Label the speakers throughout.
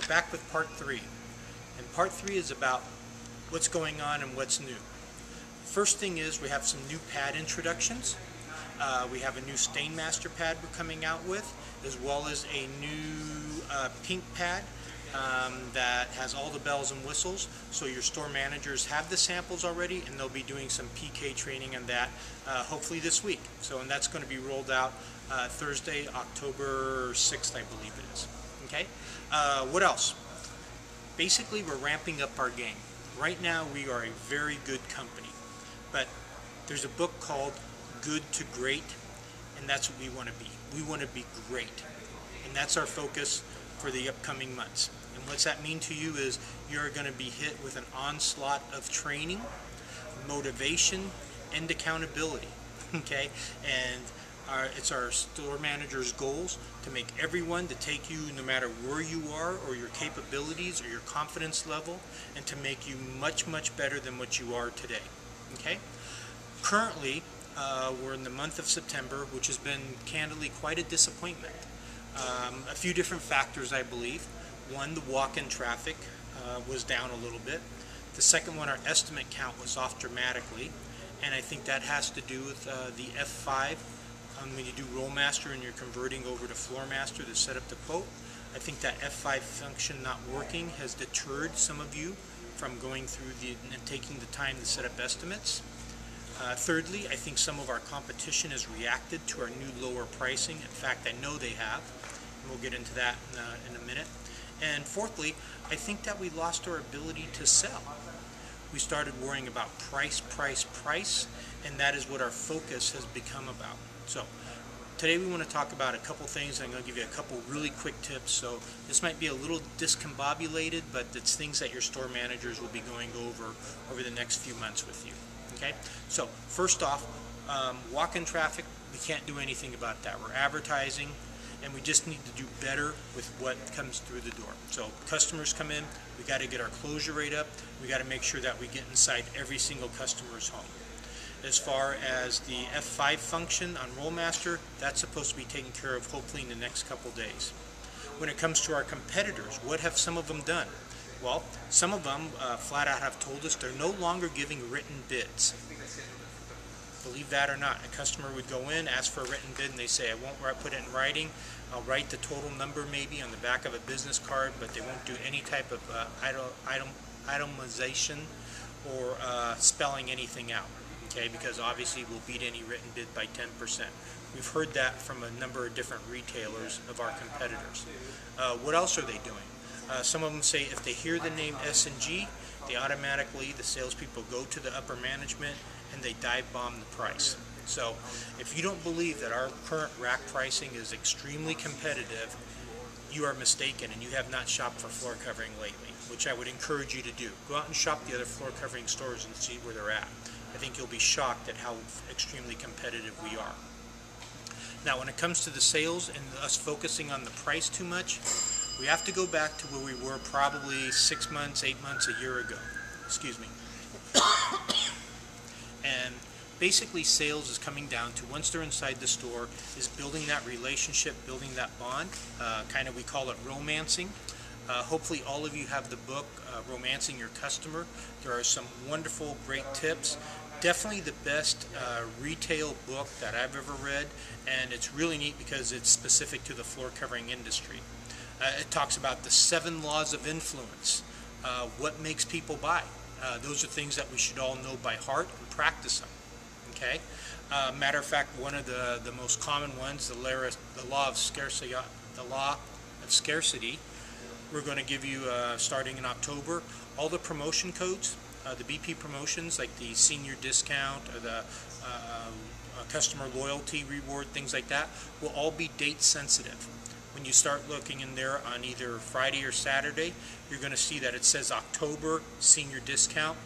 Speaker 1: we're back with part 3. And part 3 is about what's going on and what's new. First thing is we have some new pad introductions. We have a new Stainmaster pad we're coming out with, as well as a new pink pad that has all the bells and whistles. So your store managers have the samples already, and they'll be doing some PK training on that hopefully this week. And that's going to be rolled out Thursday, October 6th, I believe it is. Okay. What else? Basically, we're ramping up our game. Right now, we are a very good company, but there's a book called Good to Great, and that's what we want to be. We want to be great, and that's our focus for the upcoming months. And what's that mean to you is you're going to be hit with an onslaught of training, motivation, and accountability. Okay, and it's our store manager's goals to make everyone, to take you no matter where you are or your capabilities or your confidence level, and to make you much, much better than what you are today. Okay? Currently, we're in the month of September, which has been candidly quite a disappointment. A few different factors, I believe. One, the walk-in traffic was down a little bit. The second one, our estimate count was off dramatically, and I think that has to do with the F5. When you do Rollmaster and you're converting over to Floormaster to set up the quote, I think that F5 function not working has deterred some of you from going through and taking the time to set up estimates. Thirdly, I think some of our competition has reacted to our new lower pricing. In fact, I know they have, and we'll get into that in a minute. And fourthly, I think that we lost our ability to sell. We started worrying about price, and that is what our focus has become about. So today we want to talk about a couple things. I'm going to give you a couple really quick tips. So this might be a little discombobulated, but it's things that your store managers will be going over the next few months with you. Okay. So first off, walk-in traffic, we can't do anything about that. We're advertising, and we just need to do better with what comes through the door. So customers come in, we got to get our closure rate up. We got to make sure that we get inside every single customer's home. As far as the F5 function on Rollmaster, that's supposed to be taken care of hopefully in the next couple days. When it comes to our competitors, what have some of them done? Well, some of them flat out have told us they're no longer giving written bids. Believe that or not, a customer would go in, ask for a written bid, and they say, I won't put it in writing. I'll write the total number maybe on the back of a business card, but they won't do any type of itemization or spelling anything out. Okay, because obviously we'll beat any written bid by 10%. We've heard that from a number of different retailers of our competitors. What else are they doing? Some of them say if they hear the name S&G, they automatically, the salespeople go to the upper management and they dive bomb the price. So if you don't believe that our current rack pricing is extremely competitive, you are mistaken, and you have not shopped for floor covering lately, which I would encourage you to do. Go out and shop the other floor covering stores and see where they're at. I think you'll be shocked at how extremely competitive we are. Now, when it comes to the sales and us focusing on the price too much, we have to go back to where we were probably 6 months, 8 months, a year ago. Excuse me. And basically sales is coming down to, once they're inside the store, is building that relationship, building that bond. Kind of, we call it romancing. Hopefully all of you have the book, Romancing Your Customer. There are some wonderful, great tips. Definitely the best retail book that I've ever read, and it's really neat because it's specific to the floor covering industry. It talks about the 7 laws of influence, what makes people buy. Those are things that we should all know by heart and practice them. Okay. Matter of fact, one of the most common ones, the law of scarcity. We're going to give you, starting in October, all the promotion codes, the BP promotions, like the senior discount, or the customer loyalty reward, things like that, will all be date sensitive. When you start looking in there on either Friday or Saturday, you're going to see that it says October senior discount.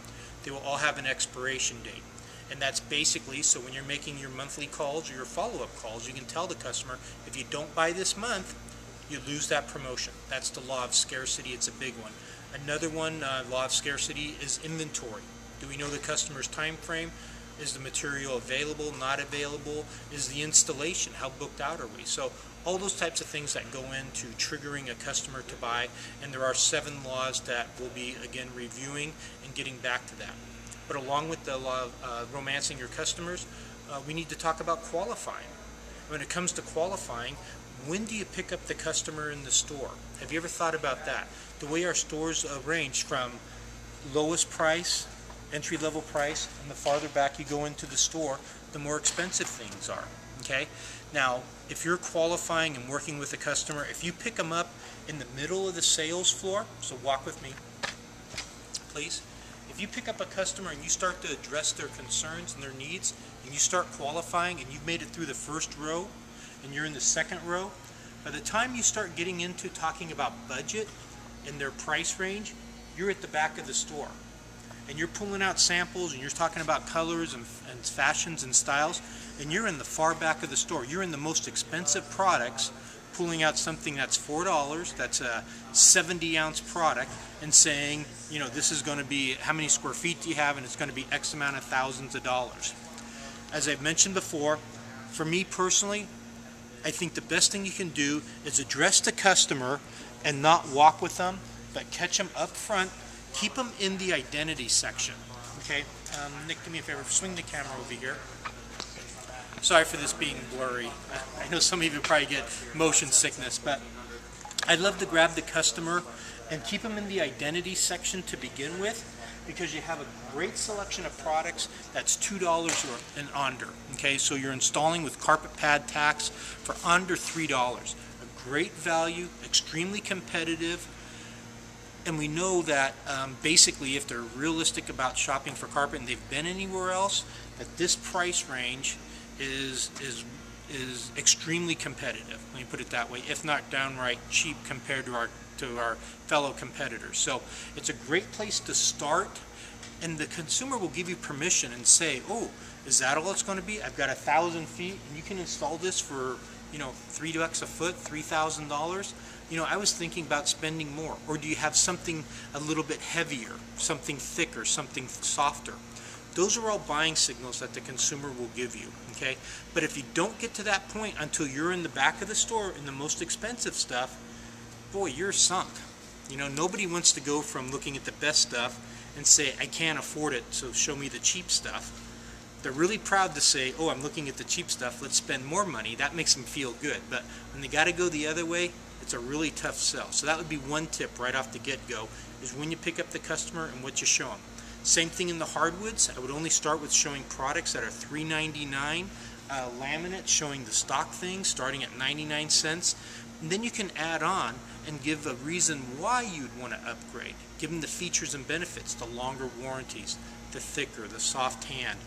Speaker 1: They will all have an expiration date. And that's basically, so when you're making your monthly calls or your follow-up calls, you can tell the customer, if you don't buy this month, you lose that promotion. That's the law of scarcity. It's a big one. Another one, law of scarcity, is inventory. Do we know the customer's time frame? Is the material available, not available? Is the installation, how booked out are we? So all those types of things that go into triggering a customer to buy, and there are 7 laws that we'll be again reviewing and getting back to that. But along with the law of romancing your customers, we need to talk about qualifying. When it comes to qualifying, when do you pick up the customer in the store? Have you ever thought about that? The way our stores range from lowest price, entry-level price, and the farther back you go into the store, the more expensive things are. Okay? Now, if you're qualifying and working with a customer, if you pick them up in the middle of the sales floor, so walk with me, please. If you pick up a customer and you start to address their concerns and their needs, and you start qualifying, and you've made it through the first row, and you're in the second row, by the time you start getting into talking about budget and their price range, you're at the back of the store. And you're pulling out samples, and you're talking about colors and fashions and styles, and you're in the far back of the store. You're in the most expensive products, pulling out something that's $4, that's a 70-ounce product, and saying, you know, this is going to be, how many square feet do you have, and it's going to be X amount of thousands of dollars. As I've mentioned before, for me personally, I think the best thing you can do is address the customer and not walk with them, but catch them up front. Keep them in the identity section. Okay, Nick, do me a favor, swing the camera over here. Sorry for this being blurry. I know some of you probably get motion sickness, but I'd love to grab the customer and keep them in the identity section to begin with, because you have a great selection of products that's $2 or and under. Okay, so you're installing with carpet pad tacks for under $3. A great value, extremely competitive. And we know that basically, if they're realistic about shopping for carpet and they've been anywhere else, that this price range is extremely competitive. Let me put it that way, if not downright cheap compared to our fellow competitors. So it's a great place to start, and the consumer will give you permission and say, oh, is that all it's going to be? I've got 1,000 feet, and you can install this for, you know, $3 a foot, $3,000. You know, I was thinking about spending more. Or do you have something a little bit heavier, something thicker, something softer? Those are all buying signals that the consumer will give you, okay? But if you don't get to that point until you're in the back of the store in the most expensive stuff, boy, you're sunk. You know, nobody wants to go from looking at the best stuff and say, I can't afford it, so show me the cheap stuff. They're really proud to say, oh, I'm looking at the cheap stuff, let's spend more money. That makes them feel good. But when they got to go the other way, it's a really tough sell. So that would be one tip right off the get-go, is when you pick up the customer and what you show them. Same thing in the hardwoods. I would only start with showing products that are $3.99, laminate showing the stock things starting at 99 cents. And then you can add on and give a reason why you'd want to upgrade. Give them the features and benefits, the longer warranties, the thicker, the soft hand,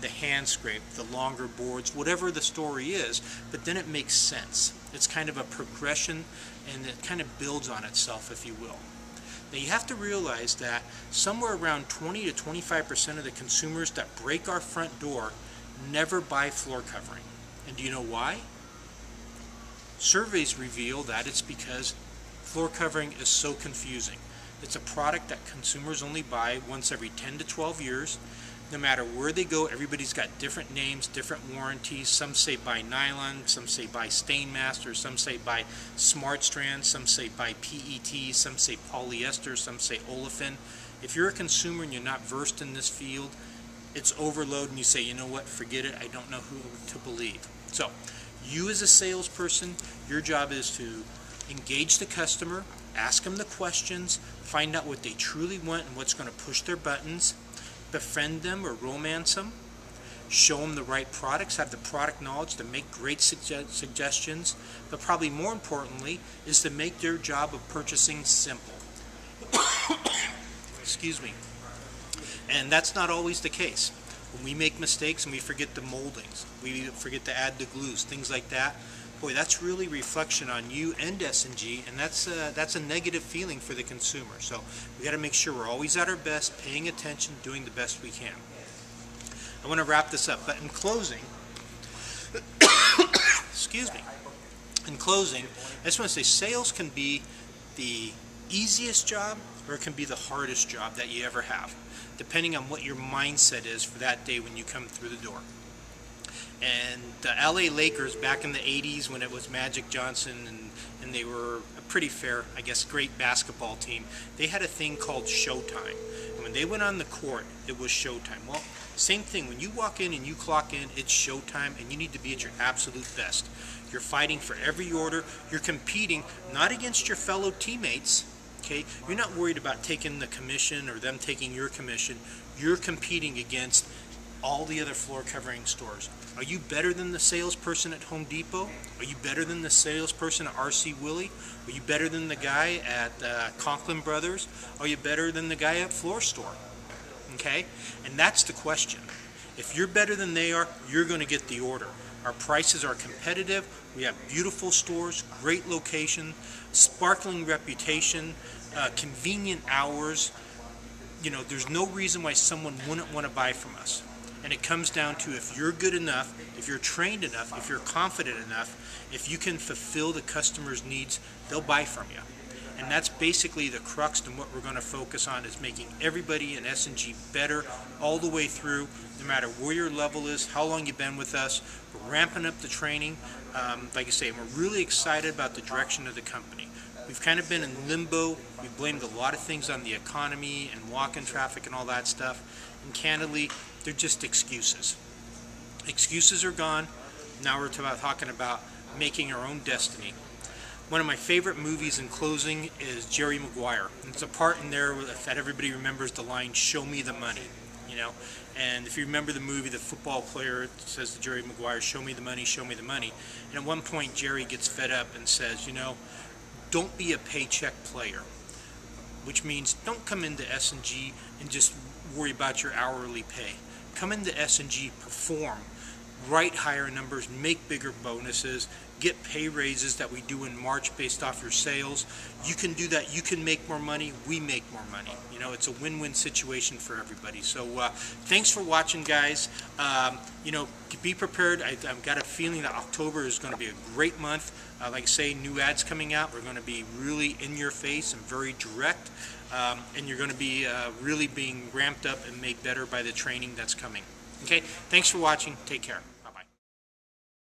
Speaker 1: the hand scrape, the longer boards, whatever the story is, but then it makes sense. It's kind of a progression, and it kind of builds on itself, if you will. Now you have to realize that somewhere around 20 to 25% of the consumers that break our front door never buy floor covering. And do you know why? Surveys reveal that it's because floor covering is so confusing. It's a product that consumers only buy once every 10 to 12 years. No matter where they go, everybody's got different names, different warranties. Some say buy nylon, some say buy Stainmaster, some say buy Smart Strand, some say buy PET, some say polyester, some say olefin. If you're a consumer and you're not versed in this field, it's overload, and you say, you know what, forget it, I don't know who to believe. So, you as a salesperson, your job is to engage the customer, ask them the questions, find out what they truly want and what's going to push their buttons, befriend them or romance them, show them the right products, have the product knowledge to make great suggestions, but probably more importantly is to make their job of purchasing simple. Excuse me. And that's not always the case. When we make mistakes and we forget the moldings, we forget to add the glues, things like that, boy, that's really reflection on you and S&G, and that's a negative feeling for the consumer. So we got to make sure we're always at our best, paying attention, doing the best we can. I want to wrap this up, but in closing, excuse me, in closing, I just want to say sales can be the easiest job or it can be the hardest job that you ever have, depending on what your mindset is for that day when you come through the door. And the LA Lakers back in the 80s when it was Magic Johnson and they were a pretty fair, I guess, great basketball team, they had a thing called showtime. And when they went on the court, it was showtime. Well, same thing. When you walk in and you clock in, it's showtime and you need to be at your absolute best. You're fighting for every order. You're competing not against your fellow teammates. Okay? You're not worried about taking the commission or them taking your commission. You're competing against all the other floor covering stores. Are you better than the salesperson at Home Depot? Are you better than the salesperson at RC Willey? Are you better than the guy at Conklin Brothers? Are you better than the guy at Floor Store? Okay? And that's the question. If you're better than they are, you're going to get the order. Our prices are competitive. We have beautiful stores, great location, sparkling reputation, convenient hours. You know, there's no reason why someone wouldn't want to buy from us. And it comes down to if you're good enough, if you're trained enough, if you're confident enough, if you can fulfill the customer's needs, they'll buy from you. And that's basically the crux and what we're going to focus on, is making everybody in S&G better all the way through, no matter where your level is, how long you've been with us. We're ramping up the training. Like I say, we're really excited about the direction of the company. We've kind of been in limbo. We blamed a lot of things on the economy and walk-in traffic and all that stuff. And candidly, they're just excuses. Excuses are gone. Now we're talking about making our own destiny. One of my favorite movies in closing is Jerry Maguire. And there's a part in there that everybody remembers the line, "Show me the money." You know, and if you remember the movie, the football player says to Jerry Maguire, "Show me the money, show me the money." And at one point, Jerry gets fed up and says, you know, don't be a paycheck player, which means don't come into S&G and just worry about your hourly pay. Come into S&G, perform, write higher numbers, make bigger bonuses, get pay raises that we do in March based off your sales. You can do that. You can make more money. We make more money. You know, it's a win-win situation for everybody. So thanks for watching, guys. You know, be prepared. I've got a feeling that October is going to be a great month. Like I say, new ads coming out. We're going to be really in your face and very direct. And you're going to be really being ramped up and made better by the training that's coming. Okay, thanks for watching. Take care.